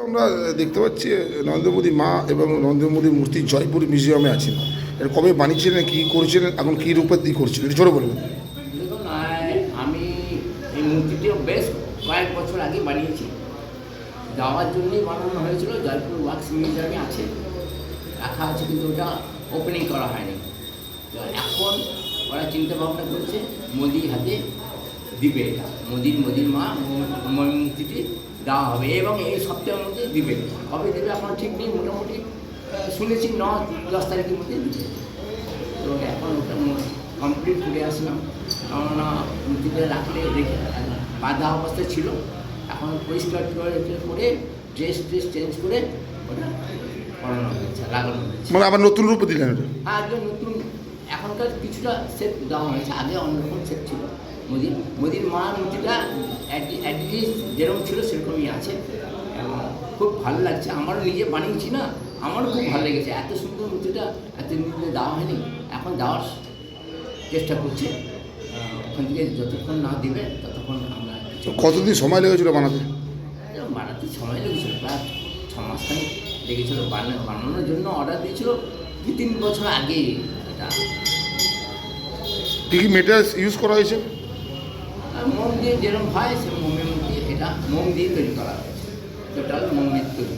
আমরা দেখতে পাচ্ছি নরেন্দ্র মোদী মা এবং নরেন্দ্র মোদীর মূর্তি জয়পুর মিউজিয়ামে আছেন। এর কবে বানিয়েছিলেন, কী করেছিলেন, এখন কী রূপে করছেন, একটু ছোটো বলবেন। দেখুন, আমি এই মূর্তিটিও বেশ কয়েক বছর আগে বানিয়েছি। যাওয়ার জন্যই বানানো হয়েছিল। জয়পুর ওয়াক্স মিউজিয়ামে আছে, রাখা আছে, কিন্তু ওটা ওপেনিং করা হয়নি। তো এখন ওরা চিন্তা ভাবনা করছে মোদির হাতে দিবে, এটা মোদির মা মূর্তিটি দেওয়া হবে এবং এই সপ্তাহের মধ্যে দিবে। কবে দেবে এখন ঠিক নেই, মোটামুটি শুনেছি 9-10 তারিখের মধ্যে দিবে। তো এখন ওটা কমপ্লিট করে আসলাম, কেননা মূর্তিটা রাখলে রেখে বাঁধা অবস্থায় ছিল। এখন পরিষ্কার করে ড্রেস চেঞ্জ করে ওটা করানো হয়েছে, লাগানো হয়েছে। মানে আবার নতুন রূপে দিলেন এটা? হ্যাঁ, একদম নতুন। এখনকার কিছুটা সেট দেওয়া হয়েছে, আগে অন্যরকম সেট ছিল। মোদির মা মূর্তিটা অ্যাটলিস্ট যেরকম ছিল সেরকমই আছে এবং খুব ভালো লাগছে। আমারও নিজে বানিয়েছি না, আমারও খুব ভালো লেগেছে। এত সুন্দর মূর্তিটা এতদিন ধরে দেওয়া হয়নি, এখন দেওয়ার চেষ্টা করছি। ওখান থেকে যতক্ষণ না দিবে ততক্ষণ আমরা কতদিন সময় লেগেছিল বানাতে? বানাতে সময় লেগেছিল প্রায় 6 মাসখানি লেগেছিলো। বানানোর জন্য অর্ডার দিয়েছিল 2-3 বছর আগে। এটা কী কী মেটেরিয়ালস ইউজ করা হয়েছে? মোম দিয়ে যেরকম হয় সে মোমের মধ্যে এটা মোম দিয়ে তৈরি করা হয়েছে, টোটাল মোমের তৈরি।